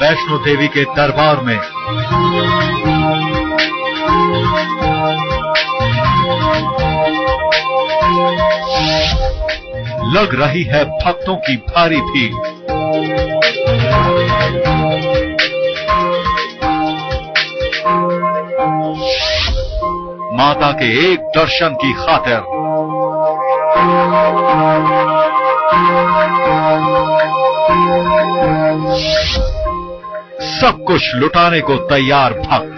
वैष्णो देवी के दरबार में लग रही है भक्तों की भारी भीड़। माता के एक दर्शन की खातिर सब कुछ लुटाने को तैयार भक्त।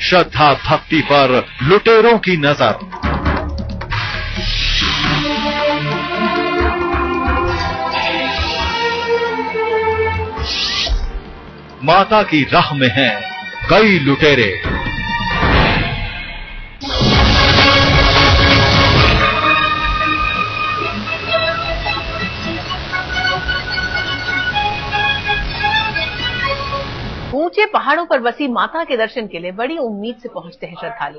श्रद्धा भक्ति पर लुटेरों की नजर। माता की राह में हैं कई लुटेरे। ऊंचे पहाड़ों पर बसी माता के दर्शन के लिए बड़ी उम्मीद से पहुंचते हैं श्रद्धालु,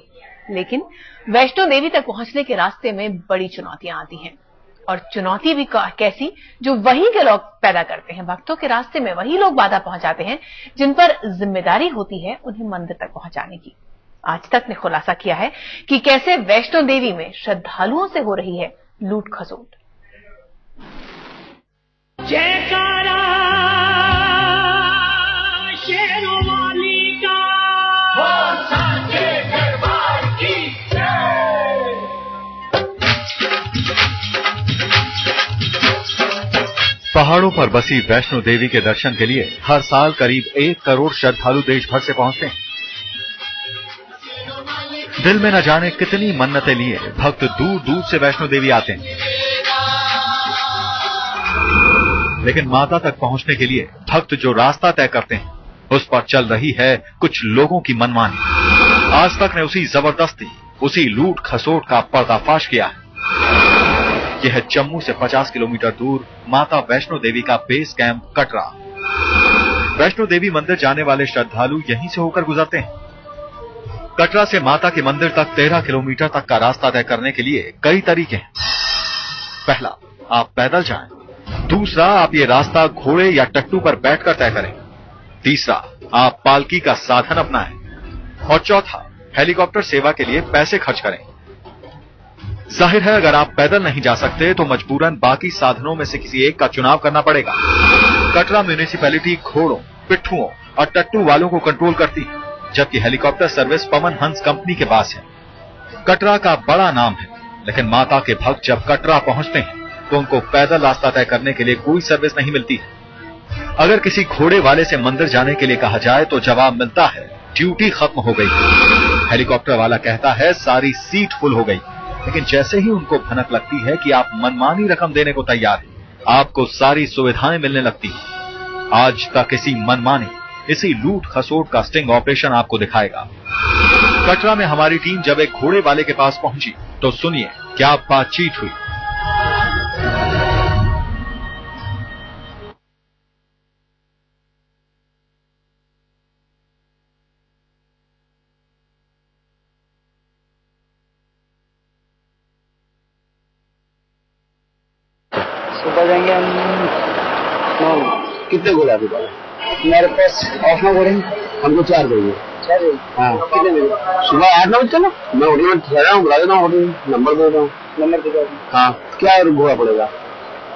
लेकिन वैष्णो देवी तक पहुंचने के रास्ते में बड़ी चुनौतियां आती हैं। और चुनौती भी कैसी, जो वही के लोग पैदा करते हैं। भक्तों के रास्ते में वही लोग बाधा पहुंचाते हैं जिन पर जिम्मेदारी होती है उन्हें मंदिर तक पहुंचाने की। आज तक ने खुलासा किया है कि कैसे वैष्णो देवी में श्रद्धालुओं से हो रही है लूट खसोट। जयकारा शेरों वाली का, हो साचे दरबार की जय। पहाड़ों पर बसी वैष्णो देवी के दर्शन के लिए हर साल करीब 1 करोड़ श्रद्धालु देश भर से पहुंचते हैं। दिल में न जाने कितनी मन्नतें लिए भक्त दूर दूर से वैष्णो देवी आते हैं, लेकिन माता तक पहुंचने के लिए भक्त जो रास्ता तय करते हैं उस पर चल रही है कुछ लोगों की मनमानी। आज तक ने उसी जबरदस्ती, उसी लूट खसोट का पर्दाफाश किया है। यह है जम्मू से 50 किलोमीटर दूर माता वैष्णो देवी का बेस कैंप कटरा। वैष्णो देवी मंदिर जाने वाले श्रद्धालु यहीं से होकर गुजरते हैं। कटरा से माता के मंदिर तक 13 किलोमीटर तक का रास्ता तय करने के लिए कई तरीके हैं। पहला, आप पैदल जाएं। दूसरा, आप ये रास्ता घोड़े या टट्टू पर बैठकर तय करें। तीसरा, आप पालकी का साधन अपनाएं। और चौथा, हेलीकॉप्टर सेवा के लिए पैसे खर्च करें। जाहिर है अगर आप पैदल नहीं जा सकते तो मजबूरन बाकी साधनों में से किसी एक का चुनाव करना पड़ेगा। कटरा म्यूनिसिपैलिटी घोड़ों, पिट्ठुओं और टट्टू वालों को कंट्रोल करती है, जबकि helicopter service Pawan Hans company के पास है। कटरा का बड़ा नाम है, लेकिन माता के भक्त जब कटरा पहुंचते हैं तो उनको पैदल रास्ता तय करने के लिए कोई सर्विस नहीं मिलती है। अगर किसी घोड़े वाले से मंदिर जाने के लिए कहा जाए तो जवाब मिलता है ड्यूटी खत्म हो गई। हेलीकॉप्टर वाला कहता है सारी सीट फुल हो गई। लेकिन जैसे ही उनको भनक लगती है कि आप मनमानी रकम देने को तैयार हैं, आपको सारी सुविधाएं मिलने लगती हैं। आज तक इसी मनमानी, इसी लूट खसोट का स्टिंग ऑपरेशन आपको दिखाएगा। कटरा में हमारी टीम जब एक घोड़े वाले के पास पहुंची तो सुनिए क्या बातचीत हुई। सुबह जाएंगे हम 9। कितने घोड़े आपके पास? मेरे पास 8-9 घोड़े हैं। हमको 4 चाहिए। 4? हाँ। कितने बजे? सुबह 8-9 बजे चलो। मैं होटल में ठहरा हूँ, बुला देना होटल में। नंबर दे दो। नंबर दे दो। हाँ। क्या घोड़ा पड़ेगा?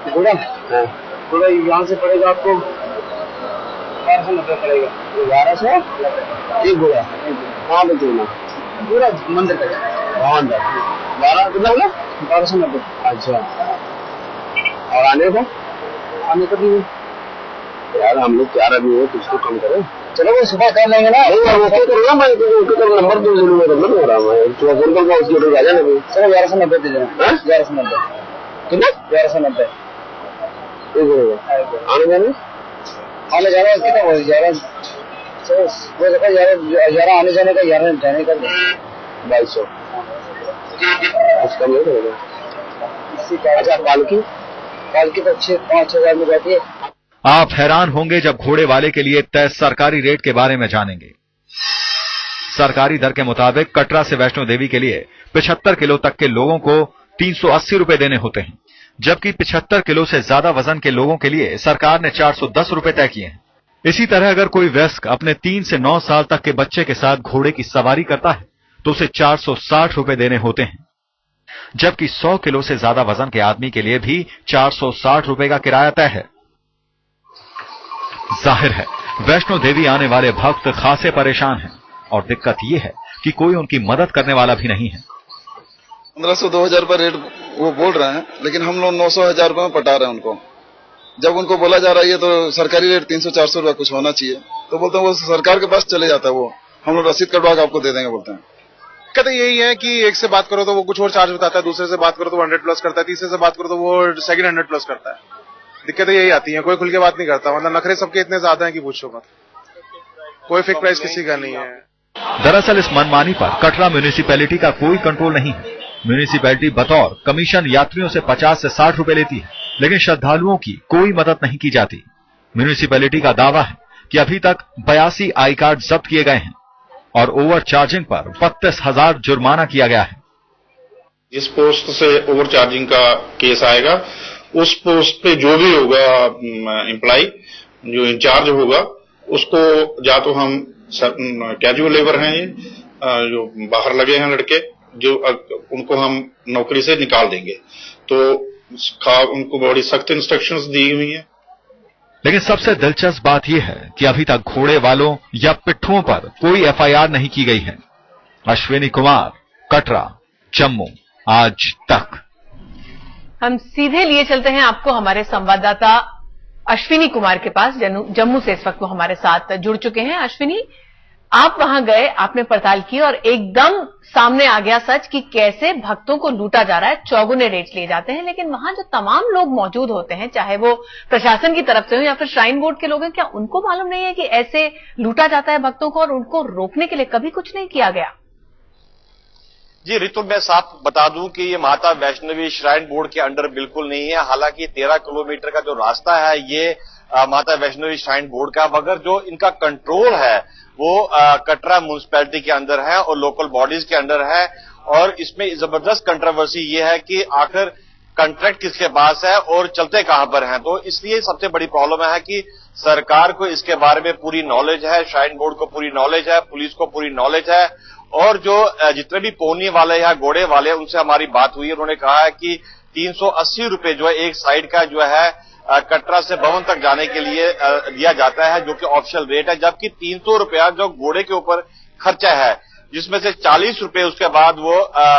घोड़ा? हाँ। घोड़ा यहाँ से पड़ेगा आपको 1290 पड़ेगा। 1200? एक घोड़ा? हाँ बच्चों ना पूरा मंदिर का। हाँ 12 कितना बोला? 1290। अच्छा। और आने का भी यार हम लोग 4 आदमी हो, कुछ तो कम करो। चलो वो सुबह कर लेंगे ना। ओके करूँगा मैं, तो नंबर दे दूंगा। मतलब हो रहा है चौबीस का उसकी होटल आ जाना। चलो 1190 दे देना। 1190 कितना? 1190 आने जाने कितना हो? 11 वो देखो 11 आने जाने का, 11 जाने का 2200 कुछ कम नहीं करेगा। इसी का। अच्छा पालकी तो 5-6 में जाती है। आप हैरान होंगे जब घोड़े वाले के लिए तय सरकारी रेट के बारे में जानेंगे। सरकारी दर के मुताबिक कटरा से वैष्णो देवी के लिए 75 किलो तक के लोगों को 380 रुपए देने होते हैं, जबकि 75 किलो से ज्यादा वजन के लोगों के लिए सरकार ने 410 रुपए तय किए हैं। इसी तरह अगर कोई वयस्क अपने 3 से 9 साल तक के बच्चे के साथ घोड़े की सवारी करता है तो उसे 460 रुपए देने होते हैं, जबकि 100 किलो से ज्यादा वजन के आदमी के लिए भी 460 रुपए का किराया तय है। जाहिर है वैष्णो देवी आने वाले भक्त खासे परेशान हैं और दिक्कत यह है कि कोई उनकी मदद करने वाला भी नहीं है। 1500-2000 रुपए रेट वो बोल रहे हैं, लेकिन हम लोग 900-1000 रुपए में पटा रहे हैं उनको। जब उनको बोला जा रहा है ये तो सरकारी रेट 300-400 रुपए कुछ होना चाहिए, तो बोलते हैं वो सरकार के पास चले जाता है, वो हम लोग रसीद कटवा के आपको दे देंगे बोलते हैं। कहते यही है कि एक से बात करो तो वो कुछ और चार्ज बताता है, दूसरे से बात करो तो 100 प्लस करता है, तीसरे से बात करो तो वो सेकंड 100 प्लस करता है। दिक्कतें यही आती हैं, कोई खुल के बात नहीं करता, मतलब नखरे सबके इतने ज्यादा हैं कि पूछो मत। कोई फिक्स प्राइस किसी का नहीं है। दरअसल इस मनमानी पर कटरा म्यूनिसिपैलिटी का कोई कंट्रोल नहीं है। म्यूनिसिपैलिटी बतौर कमीशन यात्रियों से 50 से 60 रुपए लेती है, लेकिन श्रद्धालुओं की कोई मदद नहीं की जाती। म्यूनिसिपैलिटी का दावा है कि अभी तक 82 आई कार्ड जब्त किए गए हैं और ओवर चार्जिंग पर 32,000 जुर्माना किया गया है। जिस पोस्ट से ओवर चार्जिंग का केस आएगा उस पोस्ट पे जो भी होगा एम्प्लॉय जो इंचार्ज होगा उसको या तो हम कैजुअल लेबर हैं, ये जो बाहर लगे हैं लड़के, जो उनको हम नौकरी से निकाल देंगे। तो उनको बड़ी सख्त इंस्ट्रक्शंस दी हुई हैं। लेकिन सबसे दिलचस्प बात यह है कि अभी तक घोड़े वालों या पिट्ठुओं पर कोई एफआईआर नहीं की गई है। अश्विनी कुमार, कटरा, जम्मू, आज तक। हम सीधे लिए चलते हैं आपको हमारे संवाददाता अश्विनी कुमार के पास। जम्मू से इस वक्त वो हमारे साथ जुड़ चुके हैं। अश्विनी, आप वहां गए, आपने पड़ताल की और एकदम सामने आ गया सच कि कैसे भक्तों को लूटा जा रहा है, चौगुने रेट लिए जाते हैं। लेकिन वहां जो तमाम लोग मौजूद होते हैं, चाहे वो प्रशासन की तरफ से हो या फिर श्राइन बोर्ड के लोग हैं, क्या उनको मालूम नहीं है कि ऐसे लूटा जाता है भक्तों को और उनको रोकने के लिए कभी कुछ नहीं किया गया? जी रितु, मैं साफ बता दूं कि ये माता वैष्णवी श्राइन बोर्ड के अंडर बिल्कुल नहीं है। हालांकि 13 किलोमीटर का जो रास्ता है ये माता वैष्णवी श्राइन बोर्ड का, मगर जो इनका कंट्रोल है वो कटरा म्युनिसिपैलिटी के अंदर है और लोकल बॉडीज के अंदर है। और इसमें जबरदस्त कंट्रोवर्सी ये है कि आखिर कॉन्ट्रैक्ट किसके पास है और चलते कहां पर हैं। तो इसलिए सबसे बड़ी प्रॉब्लम है कि सरकार को इसके बारे में पूरी नॉलेज है, श्राइन बोर्ड को पूरी नॉलेज है, पुलिस को पूरी नॉलेज है। और जो जितने भी पोनी वाले या घोड़े वाले उनसे हमारी बात हुई, उन्होंने कहा है कि 380 रुपए जो है एक साइड का जो है कटरा से भवन तक जाने के लिए दिया जाता है, जो कि ऑफिशियल रेट है। जबकि 300 रुपया जो घोड़े के ऊपर खर्चा है, जिसमें से 40 रुपए उसके बाद वो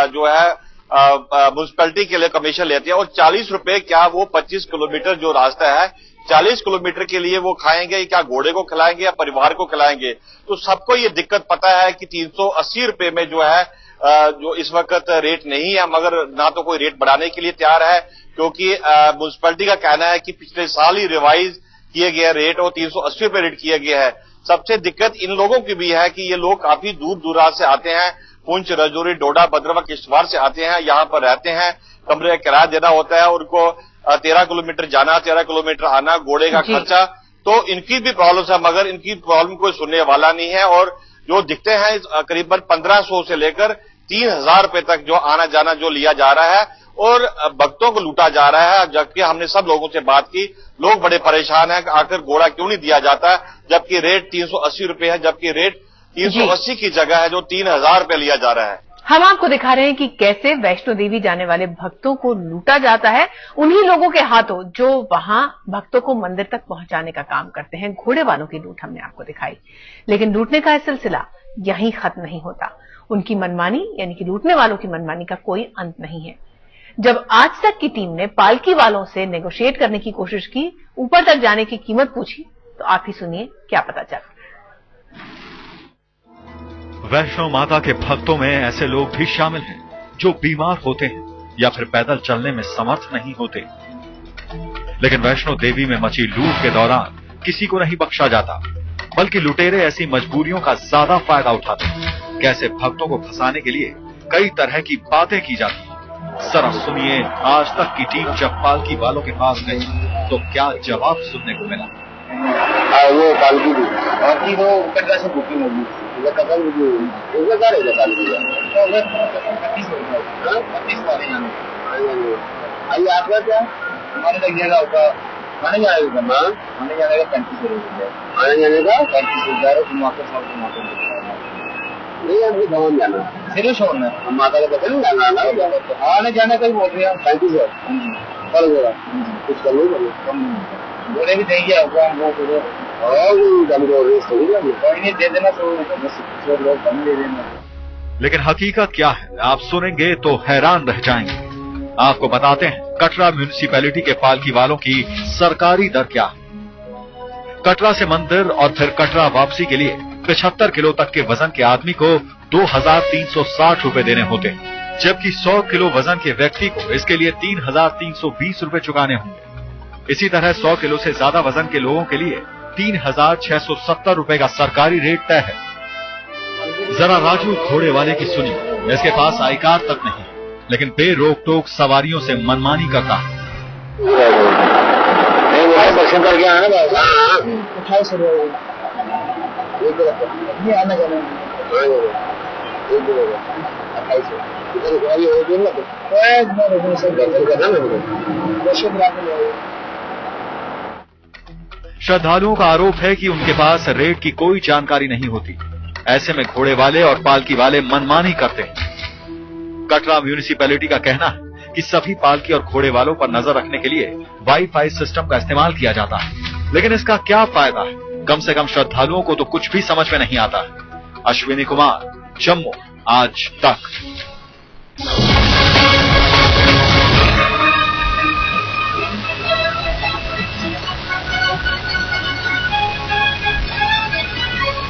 जो है म्युनिसिपैलिटी के लिए कमीशन लेती है। और 40 रुपए क्या वो 25 किलोमीटर जो रास्ता है, 40 किलोमीटर के लिए वो खाएंगे, क्या घोड़े को खिलाएंगे या परिवार को खिलाएंगे? तो सबको ये दिक्कत पता है कि 380 रुपए में जो है जो इस वक्त रेट नहीं है, मगर ना तो कोई रेट बढ़ाने के लिए तैयार है, क्योंकि म्युनिसिपैलिटी का कहना है कि पिछले साल ही रिवाइज किए गए रेट और 380 रुपए रेट किया गया है। सबसे दिक्कत इन लोगों की भी है कि ये लोग काफी दूर दूराज से आते हैं, पुंछ, राजौरी, डोडा, भद्रवा, किश्तवाड़ से आते हैं, यहाँ पर रहते हैं, कमरे का किराया देना होता है, उनको 13 किलोमीटर जाना, 13 किलोमीटर आना, घोड़े का खर्चा। तो इनकी भी प्रॉब्लम है, मगर इनकी प्रॉब्लम कोई सुनने वाला नहीं है। और जो दिखते हैं करीबन 1500 से लेकर 3000 रुपए तक जो आना जाना जो लिया जा रहा है और भक्तों को लूटा जा रहा है। जबकि हमने सब लोगों से बात की, लोग बड़े परेशान हैं कि आखिर घोड़ा क्यों नहीं दिया जाता, जबकि रेट 380 रुपए है, जबकि रेट 380 की जगह है जो 3000 रुपए लिया जा रहा है। हम आपको दिखा रहे हैं कि कैसे वैष्णो देवी जाने वाले भक्तों को लूटा जाता है उन्हीं लोगों के हाथों जो वहां भक्तों को मंदिर तक पहुंचाने का काम करते हैं। घोड़े वालों की लूट हमने आपको दिखाई, लेकिन लूटने का सिलसिला यहीं खत्म नहीं होता। उनकी मनमानी यानी कि लूटने वालों की मनमानी का कोई अंत नहीं है। जब आज तक की टीम ने पालकी वालों से नेगोशिएट करने की कोशिश की, ऊपर तक जाने की कीमत पूछी, तो आप ही सुनिए क्या पता चला। वैष्णो माता के भक्तों में ऐसे लोग भी शामिल हैं जो बीमार होते हैं या फिर पैदल चलने में समर्थ नहीं होते। लेकिन वैष्णो देवी में मची लूट के दौरान किसी को नहीं बख्शा जाता, बल्कि लुटेरे ऐसी मजबूरियों का ज्यादा फायदा उठाते हैं। कैसे भक्तों को फंसाने के लिए कई तरह की बातें की जाती हैं। जरा सुनिए, आज तक की टीम जब पालकी वालों के पास गई तो क्या जवाब सुनने को मिला। वो पालकी थी और की वो कटरा से बुकिंग होगी, अभी आपका क्या हमारे लग जाएगा होगा आने जाने का करना आने जाने का 35,000 आने जाने का 35,000 नहीं आपको भवन जाना सिर्फ छोड़ना हम माता का पता नहीं जाना आने जाने का ही बोल रहे हैं 35,000 कल बोला कुछ कर लो कम बोले भी देंगे आपको हम वो करो और कोई नहीं दे देना तो लोग कम दे देना। लेकिन हकीकत क्या है आप सुनेंगे तो हैरान रह जाएंगे। आपको बताते हैं कटरा म्यूनिसिपैलिटी के पालकी वालों की सरकारी दर क्या है। कटरा से मंदिर और फिर कटरा वापसी के लिए 75 किलो तक के वजन के आदमी को 2,360 रुपए देने होते हैं, जबकि 100 किलो वजन के व्यक्ति को इसके लिए 3,320 रुपए चुकाने होंगे। इसी तरह 100 किलो से ज्यादा वजन के लोगों के लिए 3,670 रुपए का सरकारी रेट तय है। जरा राजू घोड़े वाले की सुनिए, इसके पास आई कार्ड तक नहीं, लेकिन बेरोक टोक सवारियों से मनमानी करता है। दर्शन करके आना 28 रुपये आना जाना श्रद्धालुओं का आरोप है कि उनके पास रेट की कोई जानकारी नहीं होती। ऐसे में घोड़े वाले और पालकी वाले मनमानी करते हैं। कटरा म्यूनिसिपैलिटी का कहना है कि सभी पालकी और घोड़े वालों पर नजर रखने के लिए वाईफाई सिस्टम का इस्तेमाल किया जाता है, लेकिन इसका क्या फायदा है? कम से कम श्रद्धालुओं को तो कुछ भी समझ में नहीं आता। अश्विनी कुमार, जम्मू आज तक।